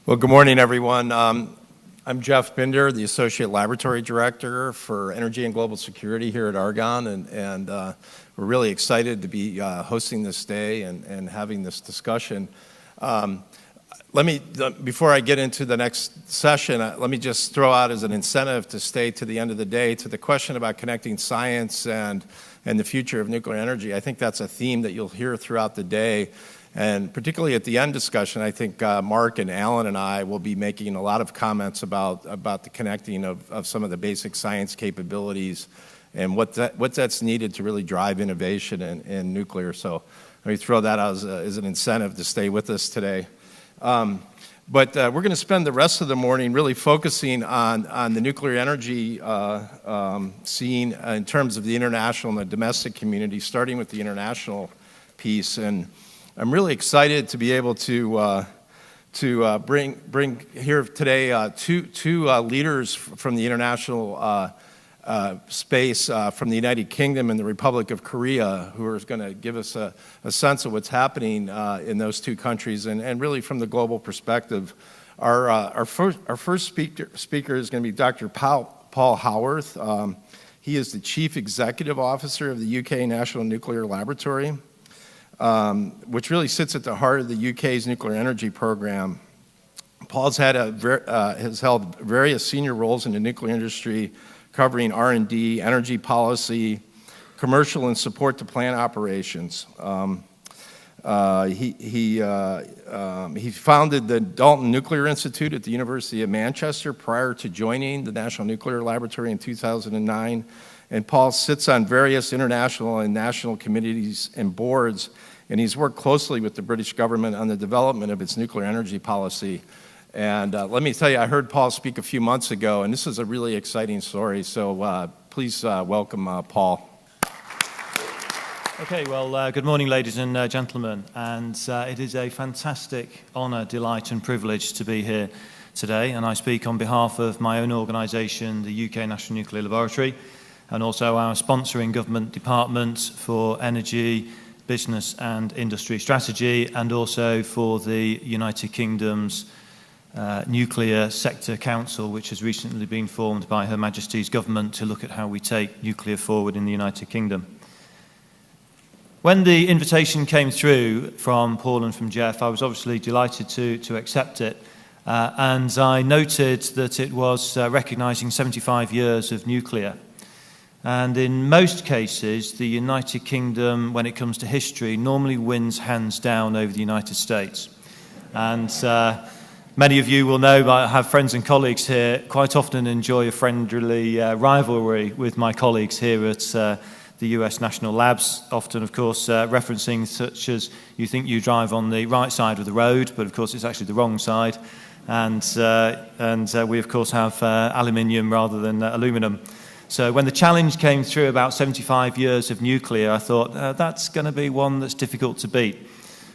Well, good morning, everyone. I'm Jeff Binder, the Associate Laboratory Director for Energy and Global Security here at Argonne, and we're really excited to be hosting this day and having this discussion. Before I get into the next session, let me just throw out as an incentive to stay to the end of the day to the question about connecting science and the future of nuclear energy. I think that's a theme that you'll hear throughout the day. And particularly at the end discussion, I think Mark and Alan and I will be making a lot of comments about the connecting of some of the basic science capabilities and what that's needed to really drive innovation in nuclear. So let me throw that out as an incentive to stay with us today. But we're going to spend the rest of the morning really focusing on the nuclear energy scene in terms of the international and the domestic community, starting with the international piece. And I'm really excited to be able to bring here today two leaders from the international space from the United Kingdom and the Republic of Korea, who are going to give us a sense of what's happening in those two countries and really from the global perspective. Our first speaker is going to be Dr. Paul Howarth. He is the Chief Executive Officer of the UK National Nuclear Laboratory, which really sits at the heart of the UK's nuclear energy program. Paul's has held various senior roles in the nuclear industry, covering R&D, energy policy, commercial and support to plant operations. He founded the Dalton Nuclear Institute at the University of Manchester prior to joining the National Nuclear Laboratory in 2009. And Paul sits on various international and national committees and boards, and he's worked closely with the British government on the development of its nuclear energy policy. And let me tell you, I heard Paul speak a few months ago, and this is a really exciting story. So please welcome Paul. Okay, well, good morning, ladies and gentlemen. And it is a fantastic honor, delight, and privilege to be here today. And I speak on behalf of my own organization, the UK National Nuclear Laboratory, and also our sponsoring government department for energy, business and industry strategy, and also for the United Kingdom's Nuclear Sector Council, which has recently been formed by Her Majesty's government to look at how we take nuclear forward in the United Kingdom. When the invitation came through from Paul and from Jeff, I was obviously delighted to accept it. And I noted that it was recognising 75 years of nuclear. And in most cases, the United Kingdom, when it comes to history, normally wins hands down over the United States. And many of you will know, I have friends and colleagues here, quite often enjoy a friendly rivalry with my colleagues here at the US National Labs, often, of course, referencing such as you think you drive on the right side of the road, but of course it's actually the wrong side. And we, of course, have aluminium rather than aluminum. So when the challenge came through about 75 years of nuclear, I thought, that's going to be one that's difficult to beat.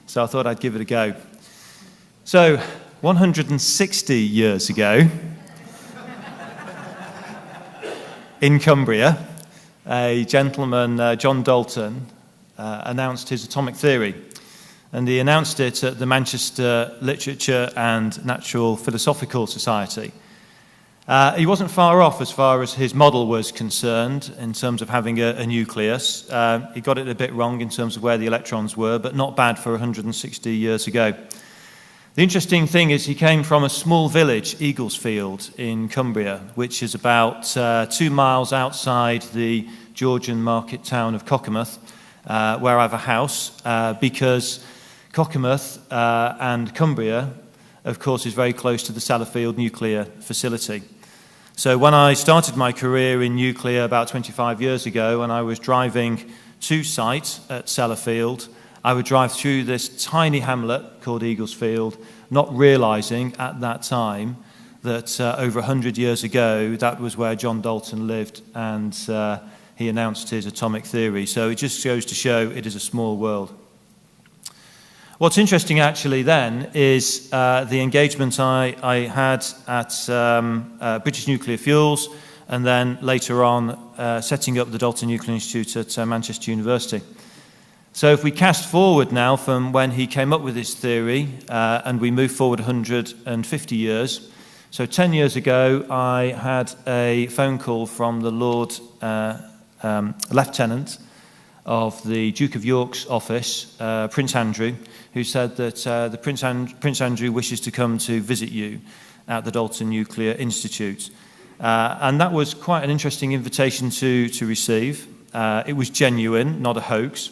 So I thought I'd give it a go. So 160 years ago, in Cumbria, a gentleman, John Dalton, announced his atomic theory. And he announced it at the Manchester Literature and Natural Philosophical Society. He wasn't far off as far as his model was concerned in terms of having a nucleus. He got it a bit wrong in terms of where the electrons were, but not bad for 160 years ago. The interesting thing is he came from a small village, Eaglesfield, in Cumbria, which is about 2 miles outside the Georgian market town of Cockermouth, where I have a house, because Cockermouth and Cumbria, of course, is very close to the Sellafield nuclear facility. So when I started my career in nuclear about 25 years ago, and I was driving to site at Sellafield, I would drive through this tiny hamlet called Eaglesfield, not realizing at that time that over 100 years ago, that was where John Dalton lived, and he announced his atomic theory. So it just goes to show it is a small world. What's interesting actually then is the engagement I had at British Nuclear Fuels, and then later on setting up the Dalton Nuclear Institute at Manchester University. So if we cast forward now from when he came up with this theory, and we move forward 150 years, so 10 years ago, I had a phone call from the Lord Lieutenant of the Duke of York's office, Prince Andrew, who said that Prince Andrew wishes to come to visit you at the Dalton Nuclear Institute. And that was quite an interesting invitation to receive. It was genuine, not a hoax.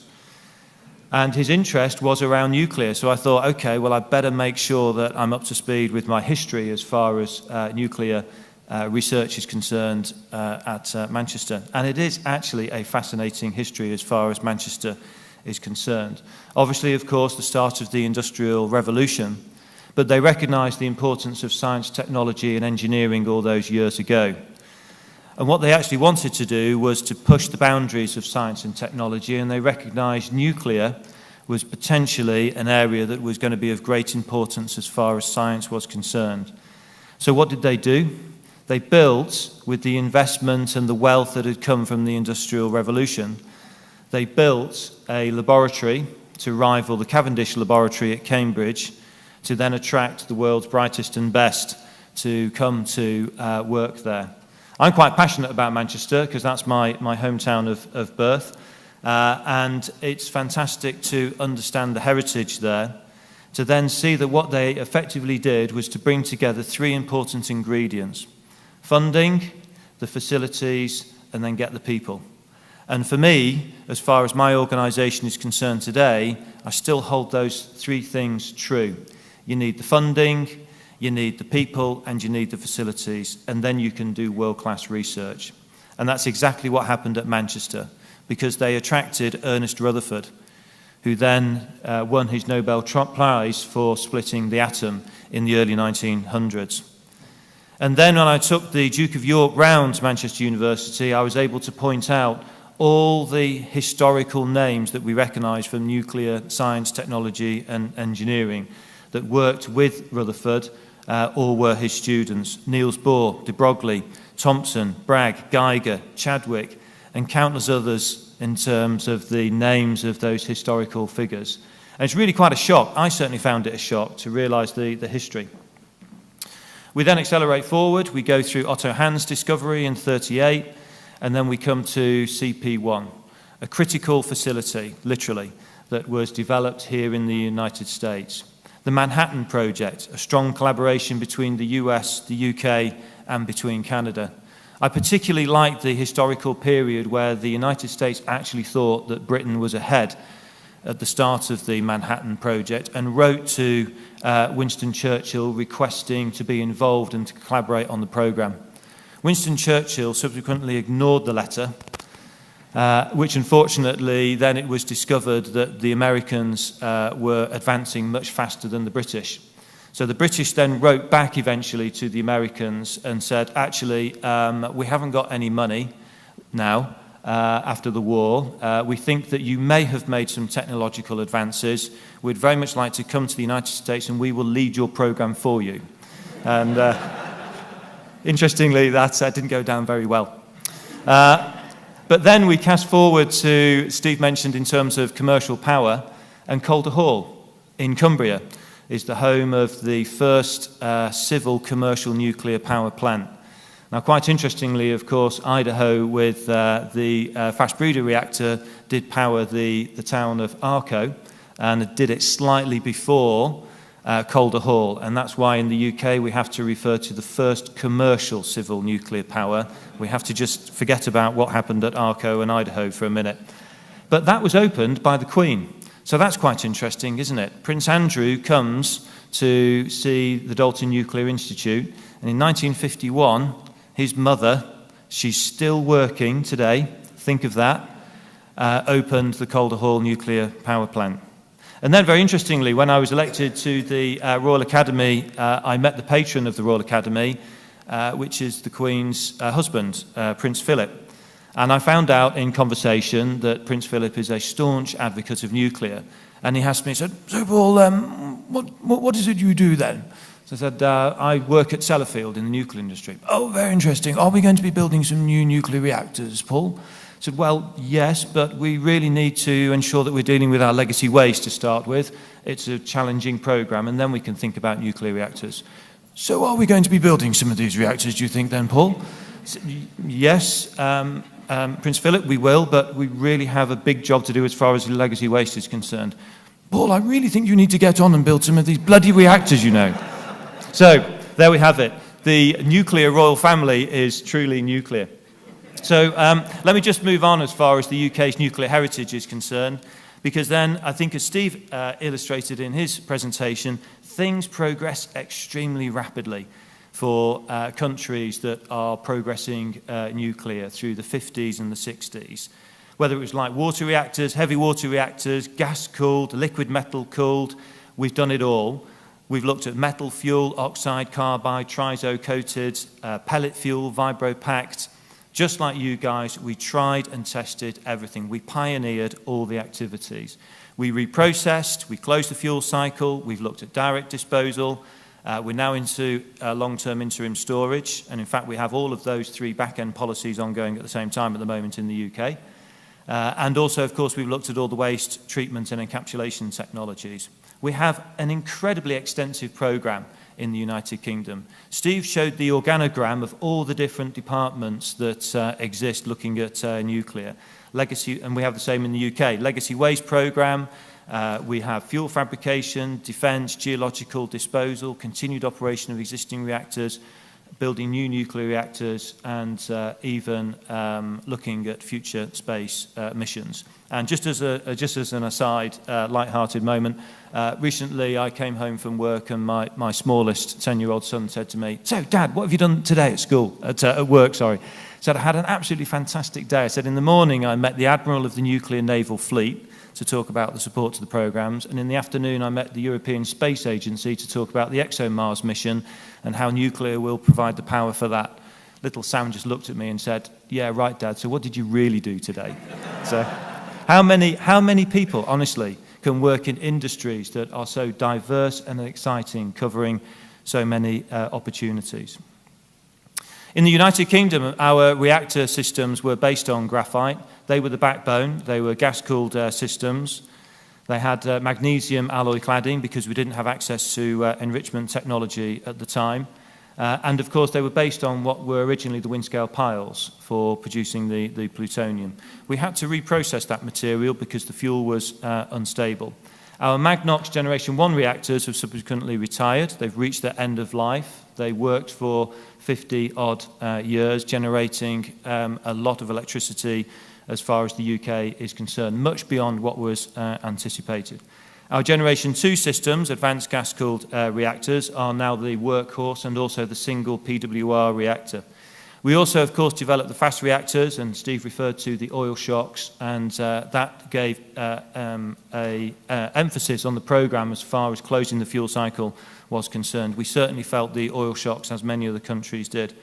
And his interest was around nuclear. So I thought, okay, well, I'd better make sure that I'm up to speed with my history as far as nuclear research is concerned at Manchester. And it is actually a fascinating history as far as Manchester is concerned. Obviously, of course, the start of the Industrial Revolution, but they recognised the importance of science, technology and engineering all those years ago. And what they actually wanted to do was to push the boundaries of science and technology, and they recognised nuclear was potentially an area that was going to be of great importance as far as science was concerned. So what did they do? They built, with the investment and the wealth that had come from the Industrial Revolution, they built a laboratory to rival the Cavendish Laboratory at Cambridge, to then attract the world's brightest and best to come to work there. I'm quite passionate about Manchester because that's my hometown of birth, and it's fantastic to understand the heritage there, to then see that what they effectively did was to bring together three important ingredients: funding, the facilities, and then get the people. And for me, as far as my organisation is concerned today, I still hold those three things true. You need the funding, you need the people, and you need the facilities, and then you can do world-class research. And that's exactly what happened at Manchester, because they attracted Ernest Rutherford, who then won his Nobel Prize for splitting the atom in the early 1900s. And then when I took the Duke of York round Manchester University, I was able to point out all the historical names that we recognise from nuclear science, technology and engineering that worked with Rutherford or were his students: Niels Bohr, de Broglie, Thompson, Bragg, Geiger, Chadwick, and countless others in terms of the names of those historical figures. And it's really quite a shock. I certainly found it a shock to realise the history. We then accelerate forward. We go through Otto Hahn's discovery in 1938, and then we come to CP1, a critical facility, literally, that was developed here in the United States. The Manhattan Project, a strong collaboration between the US, the UK, and between Canada. I particularly liked the historical period where the United States actually thought that Britain was ahead at the start of the Manhattan Project and wrote to Winston Churchill requesting to be involved and to collaborate on the programme. Winston Churchill subsequently ignored the letter, which unfortunately then it was discovered that the Americans were advancing much faster than the British. So the British then wrote back eventually to the Americans and said, actually, we haven't got any money now after the war. We think that you may have made some technological advances. We'd very much like to come to the United States and we will lead your program for you. And interestingly, that didn't go down very well. But then we cast forward to, Steve mentioned in terms of commercial power, and Calder Hall in Cumbria is the home of the first civil commercial nuclear power plant. Now, quite interestingly, of course, Idaho with the fast breeder reactor did power the town of Arco, and did it slightly before Calder Hall, and that's why in the UK we have to refer to the first commercial civil nuclear power. We have to just forget about what happened at Arco and Idaho for a minute. But that was opened by the Queen. So that's quite interesting, isn't it? Prince Andrew comes to see the Dalton Nuclear Institute, and in 1951, his mother, she's still working today, think of that, opened the Calder Hall nuclear power plant. And then, very interestingly, when I was elected to the Royal Academy, I met the patron of the Royal Academy, which is the Queen's husband, Prince Philip. And I found out in conversation that Prince Philip is a staunch advocate of nuclear. And he asked me, he said, "So, Paul, what is it you do then?" So I said, "I work at Sellafield in the nuclear industry." "Oh, very interesting. Are we going to be building some new nuclear reactors, Paul?" said, well, yes, but we really need to ensure that we're dealing with our legacy waste to start with. It's a challenging program, and then we can think about nuclear reactors. So are we going to be building some of these reactors, do you think then, Paul? Yes, Prince Philip, we will, but we really have a big job to do as far as the legacy waste is concerned. Paul, I really think you need to get on and build some of these bloody reactors, you know. So there we have it. The nuclear royal family is truly nuclear. So let me just move on as far as the UK's nuclear heritage is concerned, because then I think as Steve illustrated in his presentation, things progress extremely rapidly for countries that are progressing nuclear through the 50s and the 60s. Whether it was light water reactors, heavy water reactors, gas-cooled, liquid metal-cooled, we've done it all. We've looked at metal fuel, oxide, carbide, triso-coated, pellet fuel, vibro-packed. Just like you guys, we tried and tested everything. We pioneered all the activities. We reprocessed, we closed the fuel cycle, we've looked at direct disposal. We're now into long-term interim storage, and in fact we have all of those three back-end policies ongoing at the same time at the moment in the UK. And also, of course, we've looked at all the waste treatment and encapsulation technologies. We have an incredibly extensive programme in the United Kingdom. Steve showed the organogram of all the different departments that exist looking at nuclear. Legacy, and we have the same in the UK. Legacy waste programme, we have fuel fabrication, defence, geological disposal, continued operation of existing reactors, building new nuclear reactors, and even looking at future space missions. And just as an aside, light-hearted moment, recently I came home from work and my smallest 10-year-old son said to me, "So, Dad, what have you done today at work?" Sorry. Said, "I had an absolutely fantastic day." I said, "In the morning I met the Admiral of the Nuclear Naval Fleet to talk about the support to the programmes, and in the afternoon I met the European Space Agency to talk about the ExoMars mission and how nuclear will provide the power for that." Little Sam just looked at me and said, "Yeah, right, Dad, so what did you really do today?" So how many people, honestly, can work in industries that are so diverse and exciting, covering so many opportunities? In the United Kingdom, our reactor systems were based on graphite. They were the backbone. They were gas-cooled systems. They had magnesium alloy cladding because we didn't have access to enrichment technology at the time. And of course, they were based on what were originally the wind-scale piles for producing the plutonium. We had to reprocess that material because the fuel was unstable. Our Magnox Generation 1 reactors have subsequently retired. They've reached their end of life. They worked for 50-odd years, generating a lot of electricity as far as the UK is concerned, much beyond what was anticipated. Our Generation 2 systems, advanced gas-cooled reactors, are now the workhorse and also the single PWR reactor. We also, of course, developed the fast reactors, and Steve referred to the oil shocks, and that gave an emphasis on the programme as far as closing the fuel cycle was concerned. We certainly felt the oil shocks, as many other countries did.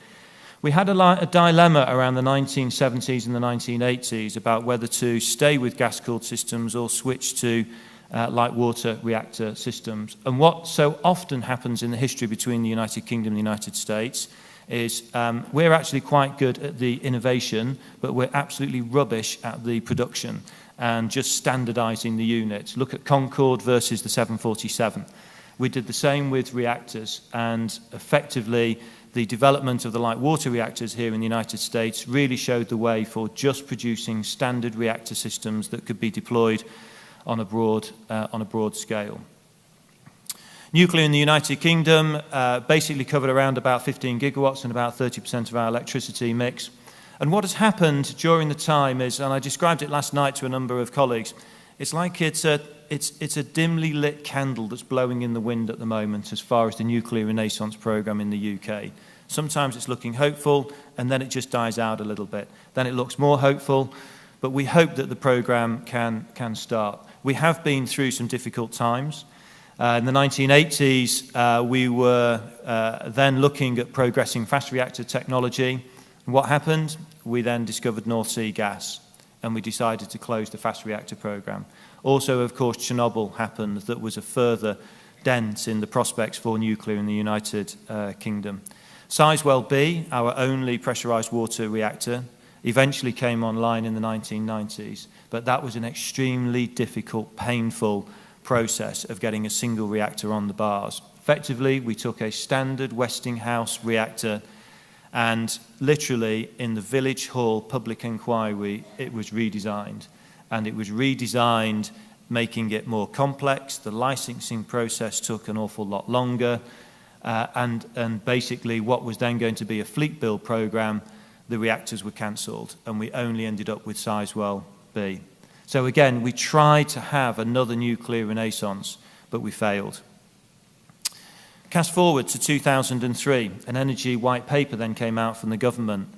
We had a dilemma around the 1970s and the 1980s about whether to stay with gas-cooled systems or switch to light water reactor systems. And what so often happens in the history between the United Kingdom and the United States is we're actually quite good at the innovation, but we're absolutely rubbish at the production and just standardizing the units. Look at Concorde versus the 747. We did the same with reactors, and effectively the development of the light water reactors here in the United States really showed the way for just producing standard reactor systems that could be deployed on a broad scale. Nuclear in the United Kingdom basically covered around about 15 gigawatts and about 30% of our electricity mix. And what has happened during the time is, and I described it last night to a number of colleagues, it's like it's a dimly lit candle that's blowing in the wind at the moment as far as the nuclear renaissance programme in the UK. Sometimes it's looking hopeful, and then it just dies out a little bit. Then it looks more hopeful, but we hope that the programme can start. We have been through some difficult times. In the 1980s, we were then looking at progressing fast reactor technology. And what happened? We then discovered North Sea gas, and we decided to close the fast reactor programme. Also, of course, Chernobyl happened. That was a further dent in the prospects for nuclear in the United Kingdom. Sizewell B, our only pressurised water reactor, eventually came online in the 1990s, but that was an extremely difficult, painful process of getting a single reactor on the bars. Effectively, we took a standard Westinghouse reactor and literally in the Village Hall public inquiry, it was redesigned. And it was redesigned, making it more complex. The licensing process took an awful lot longer. And basically what was then going to be a fleet build program, the reactors were cancelled and we only ended up with Sizewell B. So again, we tried to have another nuclear renaissance, but we failed. Cast forward to 2003, an energy white paper then came out from the government,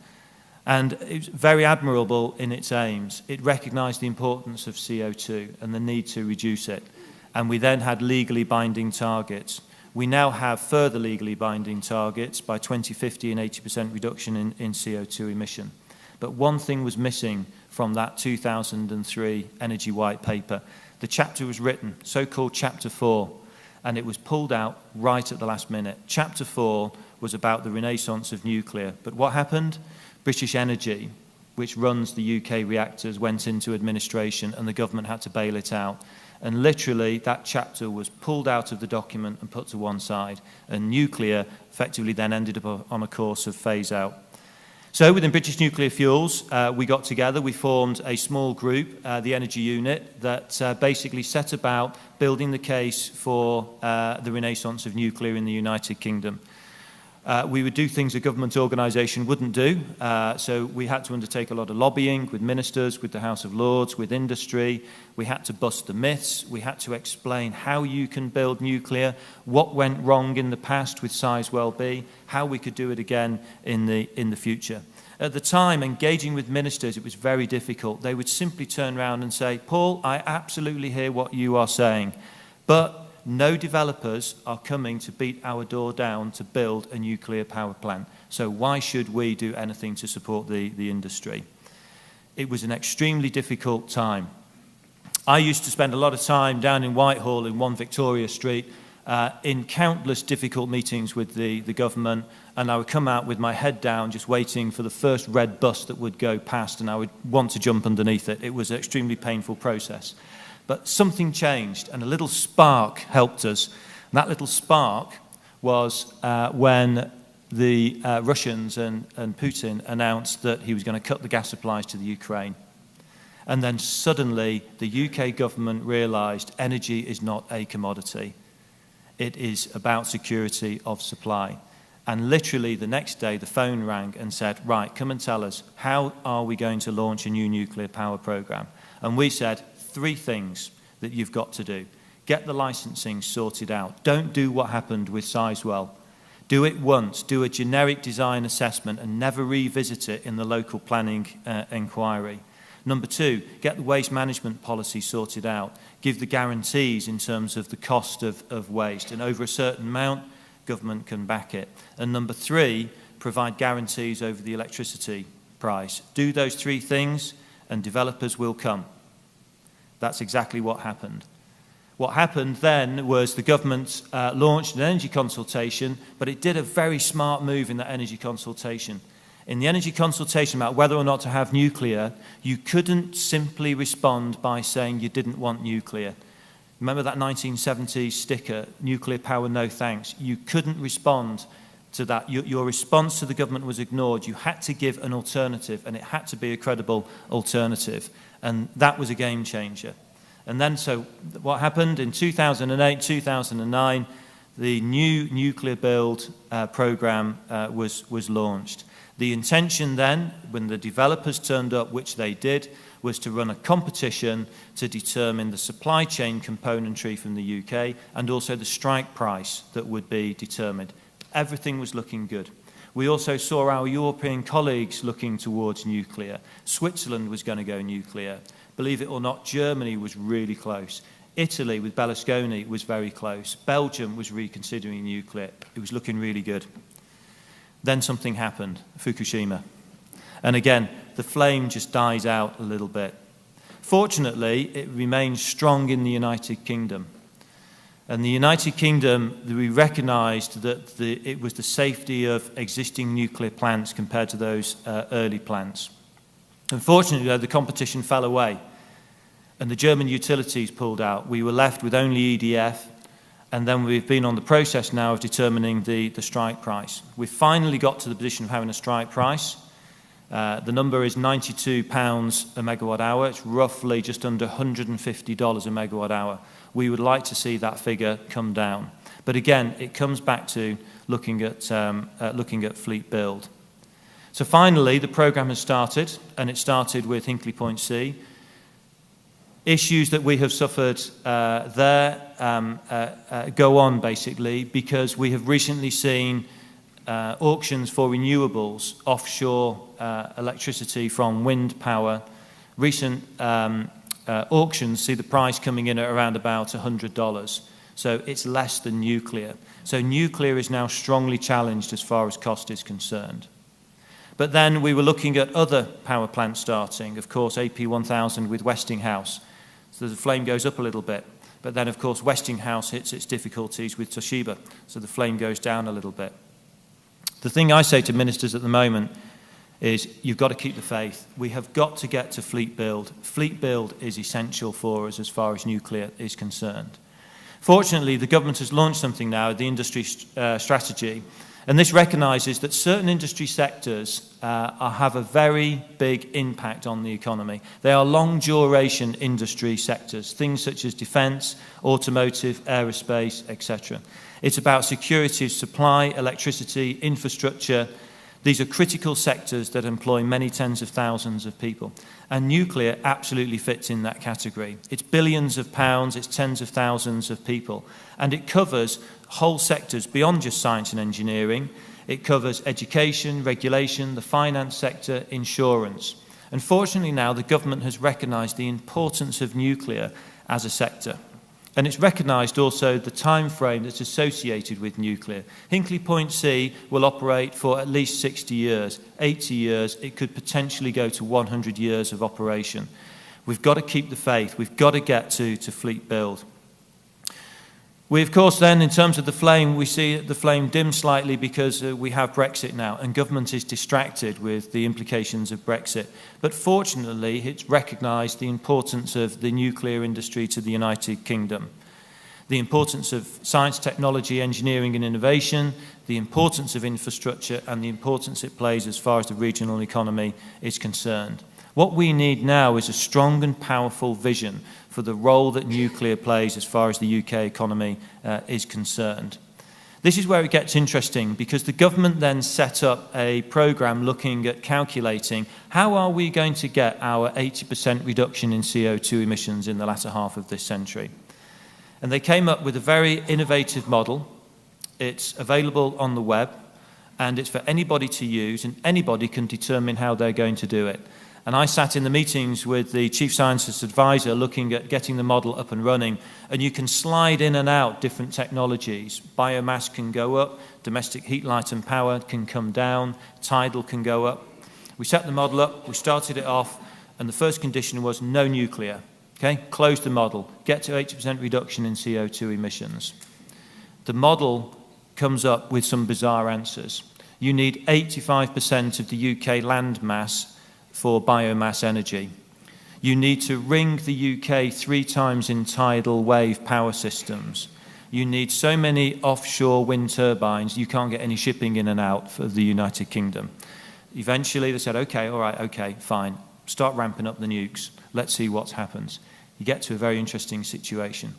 and it was very admirable in its aims. It recognised the importance of CO2 and the need to reduce it, and we then had legally binding targets. We now have further legally binding targets by 2050, an 80% reduction in CO2 emission. But one thing was missing from that 2003 energy white paper. The chapter was written, so-called Chapter 4, and it was pulled out right at the last minute. Chapter 4 was about the renaissance of nuclear. But what happened? British Energy, which runs the UK reactors, went into administration and the government had to bail it out. And literally, that chapter was pulled out of the document and put to one side. And nuclear effectively then ended up on a course of phase out. So within British Nuclear Fuels, we got together, we formed a small group, the Energy Unit, that basically set about building the case for the renaissance of nuclear in the United Kingdom. We would do things a government organisation wouldn't do, so we had to undertake a lot of lobbying with ministers, with the House of Lords, with industry. We had to bust the myths. We had to explain how you can build nuclear, what went wrong in the past with Sizewell B, how we could do it again in the future. At the time, engaging with ministers, it was very difficult. They would simply turn around and say, Paul, I absolutely hear what you are saying, but no developers are coming to beat our door down to build a nuclear power plant. So why should we do anything to support the industry? It was an extremely difficult time. I used to spend a lot of time down in Whitehall in 1 Victoria Street in countless difficult meetings with the government, and I would come out with my head down just waiting for the first red bus that would go past, and I would want to jump underneath it. It was an extremely painful process. But something changed, and a little spark helped us. And that little spark was when the Russians and Putin announced that he was going to cut the gas supplies to the Ukraine. And then suddenly, the UK government realised energy is not a commodity. It is about security of supply. And literally the next day, the phone rang and said, right, come and tell us, how are we going to launch a new nuclear power programme? And we said, 3 things that you've got to do. Get the licensing sorted out. Don't do what happened with Sizewell. Do it once. Do a generic design assessment and never revisit it in the local planning inquiry. Number 2, get the waste management policy sorted out. Give the guarantees in terms of the cost of waste. And over a certain amount, government can back it. And number 3, provide guarantees over the electricity price. Do those 3 things and developers will come. That's exactly what happened. What happened then was the government launched an energy consultation, but it did a very smart move in that energy consultation. In the energy consultation about whether or not to have nuclear, you couldn't simply respond by saying you didn't want nuclear. Remember that 1970s sticker, nuclear power, no thanks? You couldn't respond to that. Your response to the government was ignored. You had to give an alternative, and it had to be a credible alternative. And that was a game changer. And then so what happened in 2008, 2009, the new nuclear build program was launched. The intention then, when the developers turned up, which they did, was to run a competition to determine the supply chain componentry from the UK and also the strike price that would be determined. Everything was looking good. We also saw our European colleagues looking towards nuclear. Switzerland was going to go nuclear. Believe it or not, Germany was really close. Italy, with Berlusconi, was very close. Belgium was reconsidering nuclear. It was looking really good. Then something happened, Fukushima. And again, the flame just dies out a little bit. Fortunately, it remains strong in the United Kingdom. And the United Kingdom, we recognised that it was the safety of existing nuclear plants compared to those early plants. Unfortunately, though, the competition fell away, and the German utilities pulled out. We were left with only EDF, and then we've been on the process now of determining the strike price. We've finally got to the position of having a strike price. The number is £92 a megawatt hour. It's roughly just under $150 a megawatt hour. We would like to see that figure come down. But again, it comes back to looking at fleet build. So finally, the programme has started, and it started with Hinkley Point C. Issues that we have suffered there go on, basically, because we have recently seen auctions for renewables, offshore electricity from wind power. Recent auctions see the price coming in at around about $100. So it's less than nuclear. So nuclear is now strongly challenged as far as cost is concerned. But then we were looking at other power plants starting, of course, AP1000 with Westinghouse. So the flame goes up a little bit. But then, of course, Westinghouse hits its difficulties with Toshiba, so the flame goes down a little bit. The thing I say to ministers at the moment is you've got to keep the faith. We have got to get to fleet build. Fleet build is essential for us as far as nuclear is concerned. Fortunately, the government has launched something now, the industry strategy, and this recognises that certain industry sectors have a very big impact on the economy. They are long-duration industry sectors, things such as defence, automotive, aerospace, etc. It's about security of supply, electricity, infrastructure. These are critical sectors that employ many tens of thousands of people. And nuclear absolutely fits in that category. It's billions of pounds, it's tens of thousands of people. And it covers whole sectors beyond just science and engineering. It covers education, regulation, the finance sector, insurance. Unfortunately now, the government has recognised the importance of nuclear as a sector. And it's recognised also the time frame that's associated with nuclear. Hinkley Point C will operate for at least 60 years, 80 years. It could potentially go to 100 years of operation. We've got to keep the faith. We've got to get to fleet build. We, of course, then, in terms of the flame, we see the flame dim slightly because we have Brexit now, and government is distracted with the implications of Brexit. But fortunately, it's recognised the importance of the nuclear industry to the United Kingdom, the importance of science, technology, engineering and innovation, the importance of infrastructure, and the importance it plays as far as the regional economy is concerned. What we need now is a strong and powerful vision for the role that nuclear plays as far as the UK economy is concerned. This is where it gets interesting, because the government then set up a programme looking at calculating how are we going to get our 80% reduction in CO2 emissions in the latter half of this century. And they came up with a very innovative model. It's available on the web, and it's for anybody to use, and anybody can determine how they're going to do it. And I sat in the meetings with the Chief Scientist Advisor looking at getting the model up and running, and you can slide in and out different technologies. Biomass can go up, domestic heat, light and power can come down, tidal can go up. We set the model up, we started it off, and the first condition was no nuclear. Okay? Close the model, get to 80% reduction in CO2 emissions. The model comes up with some bizarre answers. You need 85% of the UK land mass for biomass energy. You need to ring the UK 3 times in tidal wave power systems. You need so many offshore wind turbines, you can't get any shipping in and out for the United Kingdom. Eventually they said, okay, all right, okay, fine. Start ramping up the nukes. Let's see what happens. You get to a very interesting situation.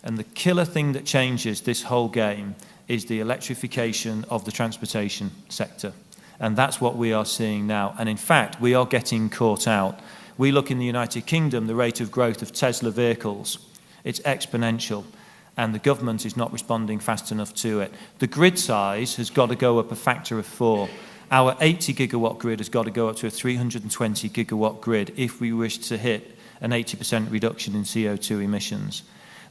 And the killer thing that changes this whole game is the electrification of the transportation sector. And that's what we are seeing now. And in fact, we are getting caught out. We look in the United Kingdom, the rate of growth of Tesla vehicles, it's exponential. And the government is not responding fast enough to it. The grid size has got to go up a factor of 4. Our 80 gigawatt grid has got to go up to a 320 gigawatt grid if we wish to hit an 80% reduction in CO2 emissions.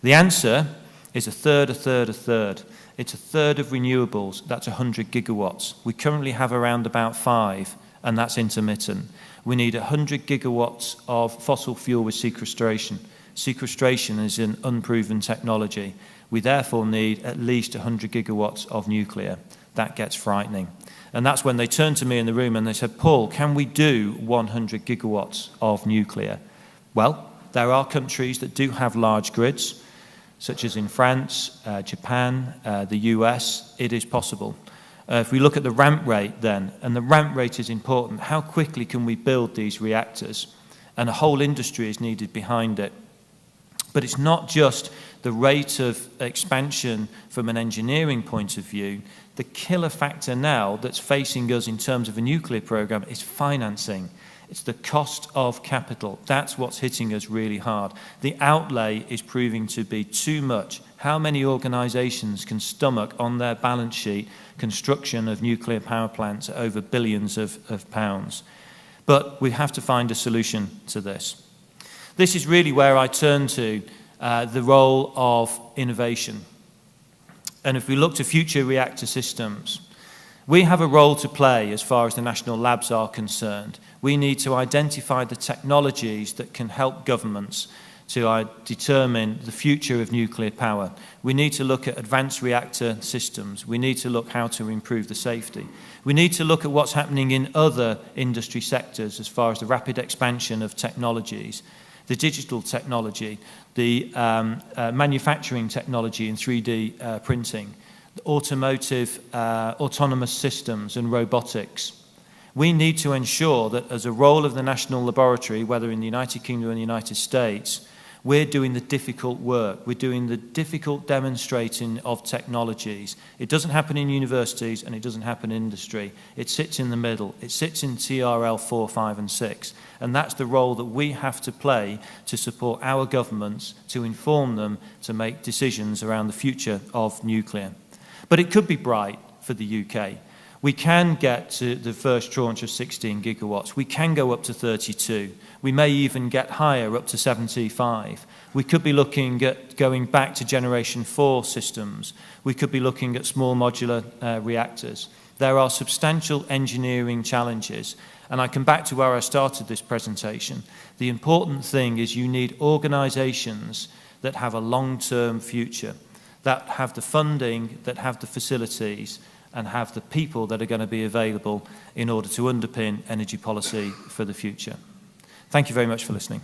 The answer is a third, a third, a third. It's a third of renewables, that's 100 gigawatts. We currently have around about 5, and that's intermittent. We need 100 gigawatts of fossil fuel with sequestration. Sequestration is an unproven technology. We therefore need at least 100 gigawatts of nuclear. that gets frightening. And that's when they turned to me in the room and they said, Paul, can we do 100 gigawatts of nuclear? Well, there are countries that do have large grids, such as in France, Japan, the US. It is possible. If we look at the ramp rate then, and the ramp rate is important, how quickly can we build these reactors? And a whole industry is needed behind it. But it's not just the rate of expansion from an engineering point of view. The killer factor now that's facing us in terms of a nuclear program is financing. It's the cost of capital. That's what's hitting us really hard. The outlay is proving to be too much. How many organizations can stomach on their balance sheet construction of nuclear power plants at over billions of pounds? But we have to find a solution to this. This is really where I turn to the role of innovation. And if we look to future reactor systems, we have a role to play as far as the national labs are concerned. We need to identify the technologies that can help governments to determine the future of nuclear power. We need to look at advanced reactor systems. We need to look how to improve the safety. We need to look at what's happening in other industry sectors as far as the rapid expansion of technologies, the digital technology, the manufacturing technology in 3D printing, the automotive autonomous systems and robotics. We need to ensure that as a role of the national laboratory, whether in the United Kingdom or the United States, we're doing the difficult work. We're doing the difficult demonstrating of technologies. It doesn't happen in universities and it doesn't happen in industry. It sits in the middle. It sits in TRL 4, 5 and 6. And that's the role that we have to play to support our governments, to inform them to make decisions around the future of nuclear. But it could be bright for the UK. We can get to the first tranche of 16 gigawatts. We can go up to 32. We may even get higher, up to 75. We could be looking at going back to generation 4 systems. We could be looking at small modular reactors. There are substantial engineering challenges. And I come back to where I started this presentation. The important thing is you need organizations that have a long-term future, that have the funding, that have the facilities, and have the people that are going to be available in order to underpin energy policy for the future. Thank you very much for listening.